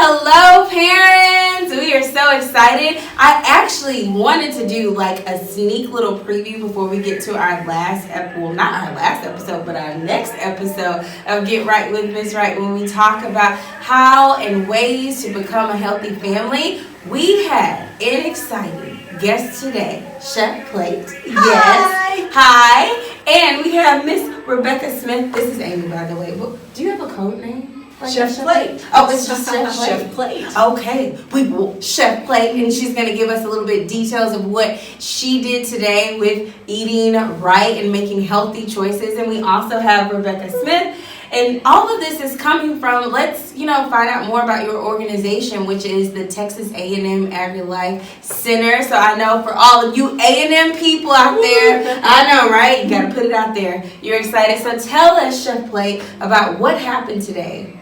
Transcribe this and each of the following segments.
Hello parents! We are so excited. I actually wanted to do like a sneak little preview before we get to our last not our last episode, but our next episode of Get Right with Miss Right, when we talk about how and ways to become a healthy family. We had an exciting guest today, Chef Plate. Yes. Hi. And we have Miss Rebecca Smith. This is Amy, by the way. Do you have a code name? Like Chef Plate. Oh, it's just Chef Plate. Chef Plate. Okay, Chef Plate, and she's going to give us a little bit details of what she did today with eating right and making healthy choices. And we also have Rebecca Smith. And all of this is coming from, let's, find out more about your organization, which is the Texas A&M Agrilife Center. So I know for all of you A&M people out there, I know, right? You got to put it out there. You're excited. So tell us, Chef Plate, about what happened today.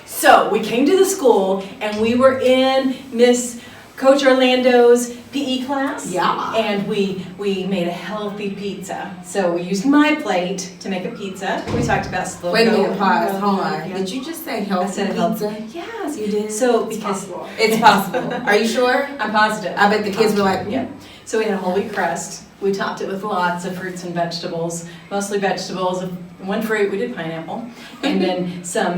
So we came to the school and we were in Miss Coach Orlando's PE class. Yeah. And we made a healthy pizza. So we used my plate to make a pizza. We talked about slow. Wait a minute, pause. Hold on. Did you just say healthy pizza? Yes, you did. So because it's possible. Are you sure? I'm positive. I bet the kids were like, yeah. So we had a whole wheat crust. We topped it with lots of fruits and vegetables, mostly vegetables. One fruit, we did pineapple, and then some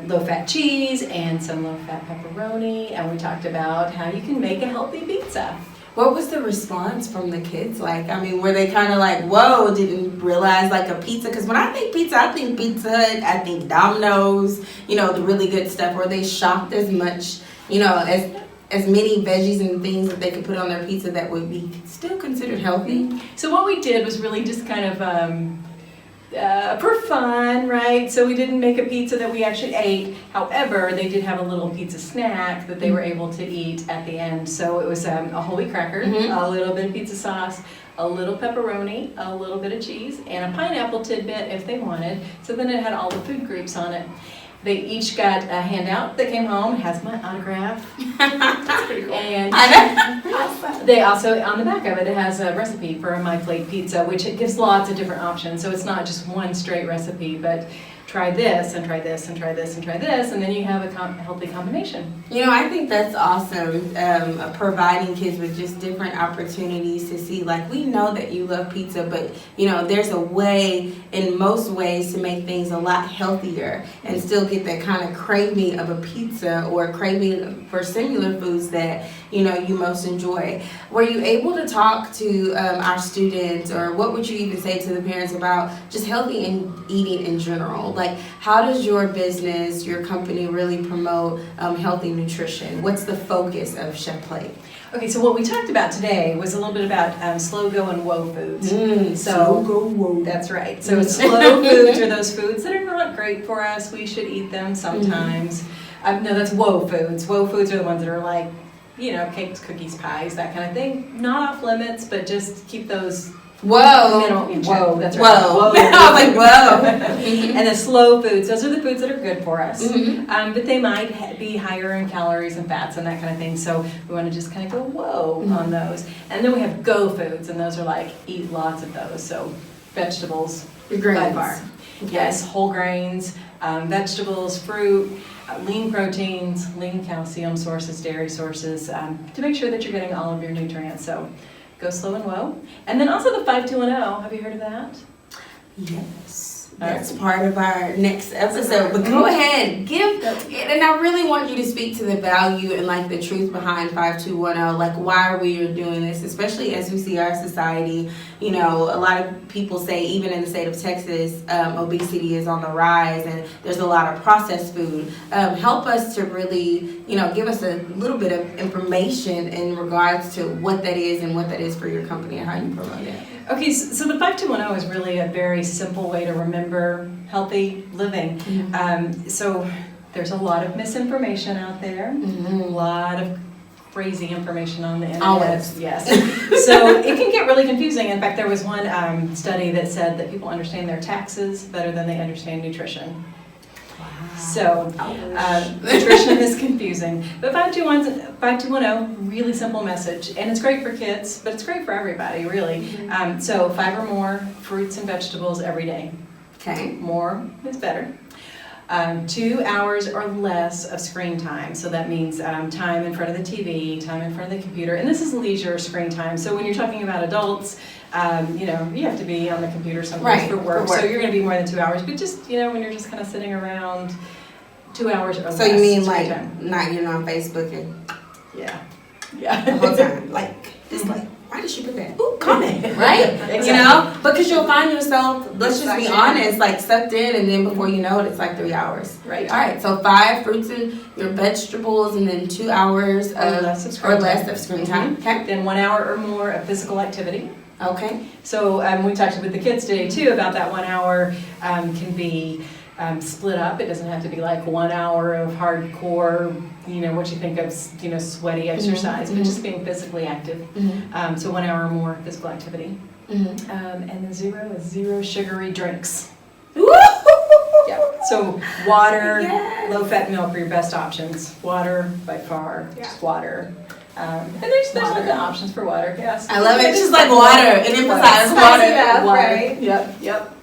low-fat cheese and some low-fat pepperoni, and we talked about how you can make a healthy pizza. What was the response from the kids like? I mean, were they kind of like, whoa, didn't realize like a pizza? Because when I think Pizza Hut, I think Domino's, the really good stuff. Were they shocked as much, as many veggies and things that they could put on their pizza that would be still considered healthy? So what we did was really just kind of for fun, right? So we didn't make a pizza that we actually ate. However, they did have a little pizza snack that they were able to eat at the end. So it was a whole wheat cracker, a little bit of pizza sauce, a little pepperoni, a little bit of cheese, and a pineapple tidbit if they wanted. So then it had all the food groups on it. They each got a handout that came home. It has my autograph. That's pretty cool. And they also, on the back of it, it has a recipe for a My Plate pizza, which it gives lots of different options. So it's not just one straight recipe, but try this and try this and try this and try this, and then you have a healthy combination. I think that's awesome, providing kids with just different opportunities to see, like, we know that you love pizza, but, there's a way, in most ways, to make things a lot healthier and still get that kind of craving of a pizza or craving for similar foods that, you most enjoy. Were you able to talk to our students, or what would you even say to the parents about just healthy eating in general? Like, how does your business, your company really promote healthy nutrition? What's the focus of Chef Plate? Okay, so what we talked about today was a little bit about slow go and whoa foods. Slow go, whoa. That's right. So slow foods are those foods that are not great for us. We should eat them sometimes. No, that's whoa foods. Whoa foods are the ones that are like, cakes, cookies, pies, that kind of thing. Not off limits, but just keep those. Whoa, that's right. Whoa. I was like, whoa. And the slow foods, those are the foods that are good for us. But they might be higher in calories and fats and that kind of thing. So we want to just kind of go whoa on those. And then we have go foods, and those are like eat lots of those. So vegetables, by far. Yes, whole grains, vegetables, fruit, lean proteins, lean calcium sources, dairy sources, to make sure that you're getting all of your nutrients. So go slow and whoa. And then also the 5210. Have you heard of that? Yes. That's part of our next episode. But go ahead, and I really want you to speak to the value and like the truth behind 5210. Like, why are we doing this? Especially as we see our society, a lot of people say, even in the state of Texas, obesity is on the rise, and there's a lot of processed food. Help us to really, give us a little bit of information in regards to what that is and what that is for your company and how you promote it. Okay, so the 5210 is really a very simple way to remember healthy living. So there's a lot of misinformation out there, a lot of crazy information on the internet. Always. Yes. So it can get really confusing. In fact, there was one study that said that people understand their taxes better than they understand nutrition. So nutrition is confusing. But 5210, really simple message. And it's great for kids, but it's great for everybody, really. So 5 or more fruits and vegetables every day. Okay. More is better. 2 hours or less of screen time. So that means time in front of the TV, time in front of the computer, and this is leisure screen time. So when you're talking about adults, you have to be on the computer sometimes for work. So you're going to be more than 2 hours, but just, when you're just kind of sitting around, 2 hours or less. So you mean like not getting on Facebook and the whole time, why did she put that? Ooh, comment, right? Exactly. Because you'll find yourself, let's just be honest, sucked in, and then before you know it, it's 3 hours. Right. All right, so 5 fruits and your vegetables, and then 2 hours or less of screen time. Okay. Then 1 hour or more of physical activity. Okay. So we talked with the kids today too about that 1 hour can be split up. It doesn't have to be 1 hour of hardcore, what you think of, sweaty exercise, but just being physically active. So 1 hour or more physical activity. And then 0 is 0 sugary drinks. Yeah. So water, low-fat milk are your best options. Water by far, just water. And there's other options for water. Yes. I love it. Just like water, and emphasize water. Right. Yep.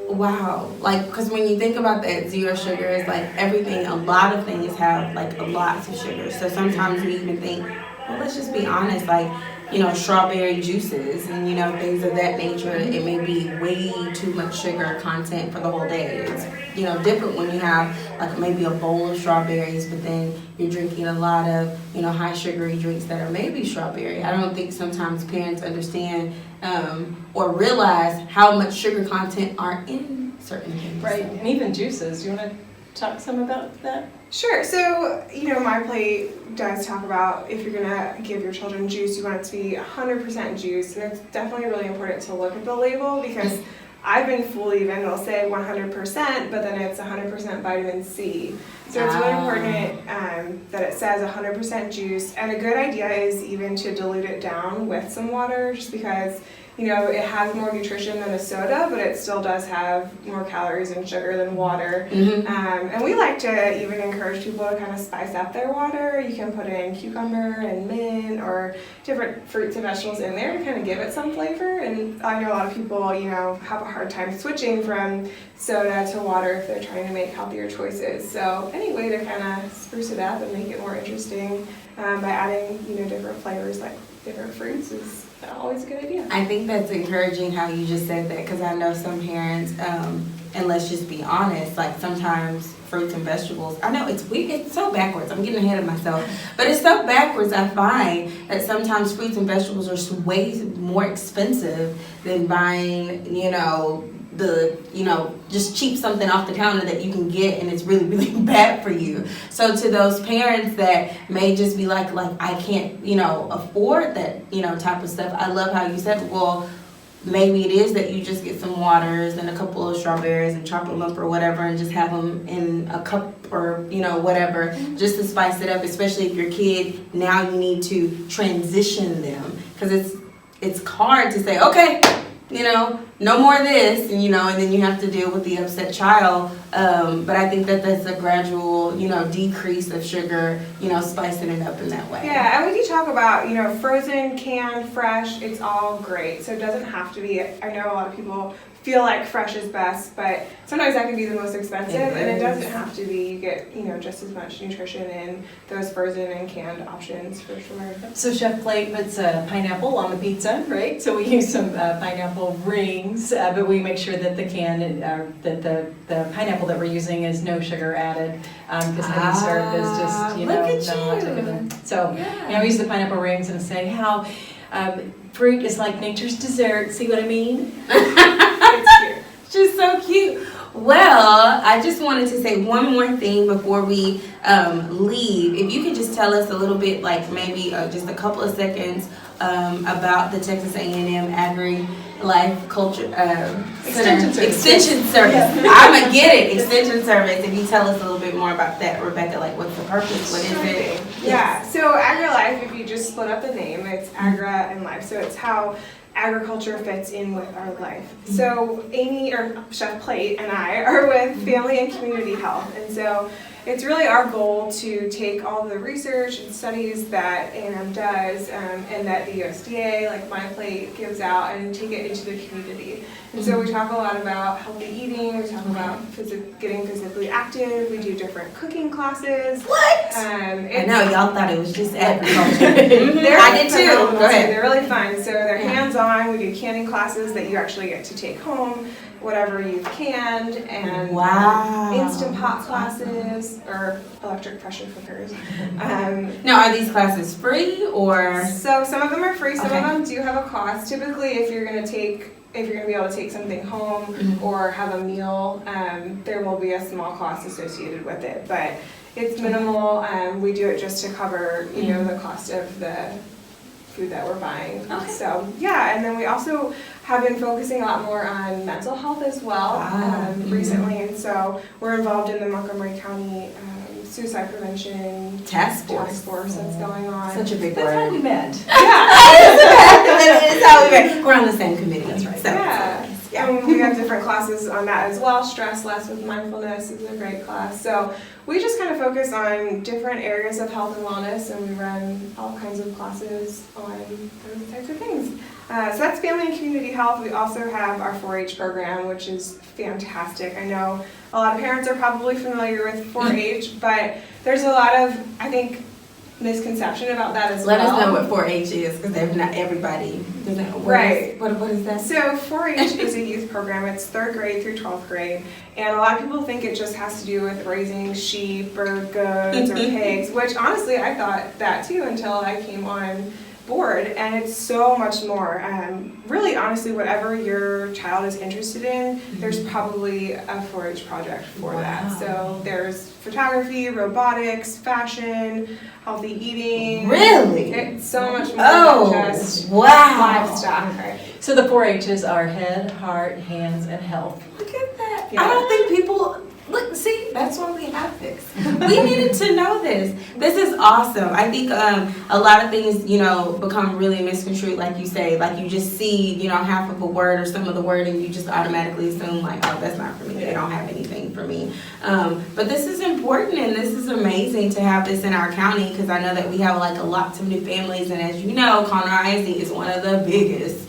Wow, because when you think about that 0 sugar, it's everything, a lot of things have a lot of sugar. So sometimes we even think, well, let's just be honest, strawberry juices and, things of that nature, it may be way too much sugar content for the whole day. It's, different when you have maybe a bowl of strawberries, but then you're drinking a lot of, high sugary drinks that are maybe strawberry. I don't think sometimes parents understand or realize how much sugar content are in certain things. Right, and even juices. You want to talk some about that? Sure. So, My Plate does talk about if you're going to give your children juice, you want it to be 100% juice. And it's definitely really important to look at the label because I've been fooled even. They'll say 100%, but then it's 100% vitamin C. So it's really important that it says 100% juice. And a good idea is even to dilute it down with some water just because it has more nutrition than a soda, but it still does have more calories and sugar than water. And we like to even encourage people to kind of spice up their water. You can put in cucumber and mint or different fruits and vegetables in there to kind of give it some flavor. And I know a lot of people, have a hard time switching from soda to water if they're trying to make healthier choices. So any way to kind of spruce it up and make it more interesting by adding, different flavors like different fruits is always a good idea. I think that's encouraging how you just said that because I know some parents, and let's just be honest, sometimes fruits and vegetables, I know it's weird, it's so backwards, I'm getting ahead of myself, but it's so backwards. I find that sometimes fruits and vegetables are way more expensive than buying, just cheap something off the counter that you can get and it's really, really bad for you. So to those parents that may just be like I can't, afford that, type of stuff, I love how you said, well, maybe it is that you just get some waters and a couple of strawberries and chop them up or whatever and just have them in a cup or, whatever, just to spice it up, especially if your kid, now you need to transition them because it's hard to say, okay, no more of this, and then you have to deal with the upset child. But I think that's a gradual, decrease of sugar, spicing it up in that way. Yeah, and we can talk about, frozen, canned, fresh, it's all great. So it doesn't have to be, I know a lot of people feel like fresh is best, but sometimes that can be the most expensive, and it doesn't have to be. You get, just as much nutrition in those frozen and canned options for sure. So Chef Plate puts pineapple on the pizza, right? So we use some pineapple rings, but we make sure that the that the pineapple that we're using is no sugar added, because heavy syrup is just, not a good thing. So, we use the pineapple rings and say how fruit is like nature's dessert. See what I mean? It's cute. She's so cute. Well, I just wanted to say one more thing before we leave. If you could just tell us a little bit, maybe just a couple of seconds about the Texas A&M Agrilife Culture Extension Service. I'm going to get it, Extension Service. If you tell us a little bit more about that, Rebecca, what's the purpose? What is it? Yeah, so Agrilife, if you just split up the name, it's Agra and Life. So it's how agriculture fits in with our life. So Amy, or Chef Plate, and I are with Family and Community Health. And so it's really our goal to take all the research and studies that A&M does and that the USDA, like My Plate, gives out and take it into the community. And so we talk a lot about healthy eating, we talk about getting physically active, we do different cooking classes. What? I know, y'all thought it was just agriculture. I did too. Go ahead. They're really fun. So they're hands-on, we do canning classes that you actually get to take home, whatever you've canned, and Instant Pot classes, or electric pressure cookers. Now, are these classes free, or? So some of them are free, some of them do have a cost. Typically, if you're going to be able to take something home or have a meal, there will be a small cost associated with it, but it's minimal. We do it just to cover, the cost of the food that we're buying. So yeah, and then we also have been focusing a lot more on mental health as well recently, and so we're involved in the Montgomery County suicide prevention task force that's going on. Such a big word. That's how we met. That's how we met. We're on the same committee. That's right. So, yeah. And we have different classes on that as well. Stress Less with Mindfulness is a great class. So we just kind of focus on different areas of health and wellness, and we run all kinds of classes on those types of things. So that's family and community health. We also have our 4-H program, which is fantastic. I know a lot of parents are probably familiar with 4-H, but there's a lot of, I think, misconception about that as well. Let us know what 4-H is, because not everybody doesn't know. What is that? So 4-H is a youth program. It's 3rd grade through 12th grade, and a lot of people think it just has to do with raising sheep or goats or pigs, which honestly I thought that too until I came on board, and it's so much more. Really, honestly, whatever your child is interested in, there's probably a 4-H project for that. So there's photography, robotics, fashion, healthy eating. Really? It's so much more than just livestock. Right? So the 4-H's are head, heart, hands, and health. Look at that. Yeah. I don't think people... Look, see, that's why we have this. We needed to know this. This is awesome. I think a lot of things, become really misconstrued, like you say. Like you just see, half of a word or some of the word, and you just automatically assume, like, oh, that's not for me. They don't have anything for me. But this is important, and this is amazing to have this in our county, because I know that we have lots of new families, and as you know, Conroe is one of the biggest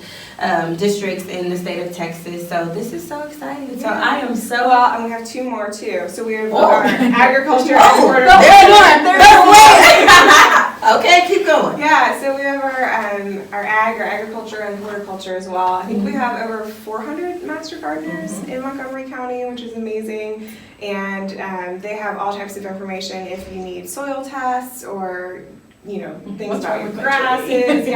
districts in the state of Texas, so this is so exciting. So I am so well, and we have 2 more too. So we have our agriculture and horticulture. Okay, keep going. Yeah, so we have our agriculture and horticulture as well. I think we have over 400 master gardeners in Montgomery County, which is amazing. And they have all types of information if you need soil tests or things about your grasses.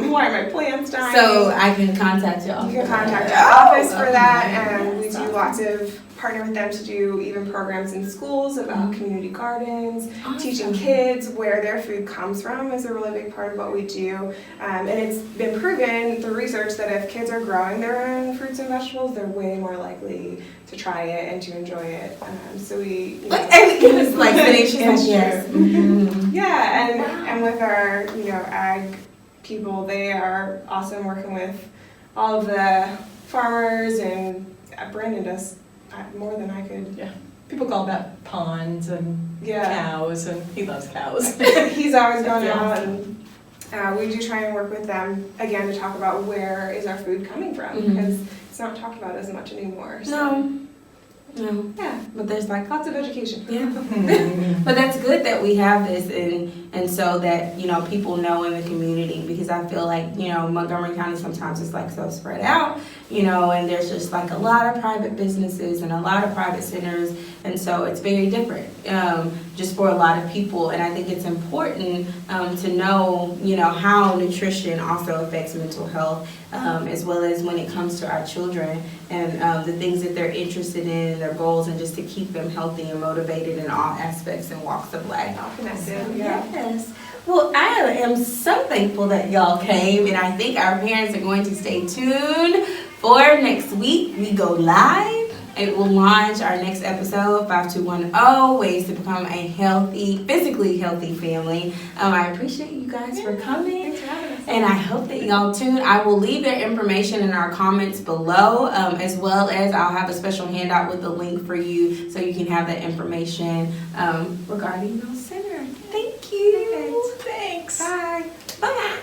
Why are my plants dying? So I can contact y'all. You can contact our office for that, and we do lots of partner with them to do even programs in schools about community gardens. Teaching kids where their food comes from is a really big part of what we do. And it's been proven through research that if kids are growing their own fruits and vegetables, they're way more likely to try it and to enjoy it. So we finish. Yes. Yeah, and with our ag people, they are awesome working with all of the farmers, and Brandon does more than I could. Yeah. People call about ponds and cows, and he loves cows. He's always going out, and we do try and work with them again to talk about where is our food coming from, because it's not talked about as much anymore. So. No. Yeah. But there's lots of education. Yeah. But that's good that we have this, and so that people know in the community, because I feel like Montgomery County sometimes is so spread out, and there's just a lot of private businesses and a lot of private centers, and so it's very different just for a lot of people. And I think it's important to know how nutrition also affects mental health, as well as when it comes to our children and the things that they're interested in, their goals, and just to keep them healthy and motivated in all aspects and walks of life. All connected. So, yes. Well, I am so thankful that y'all came, and I think our parents are going to stay tuned for next week. We go live. It will launch our next episode, 5210, Ways to Become a Physically Healthy Family. I appreciate you guys for coming. Thanks for having us. And I hope that y'all tune. I will leave their information in our comments below, as well as I'll have a special handout with the link for you so you can have that information regarding your center. Thank you. Thanks. Bye. Bye.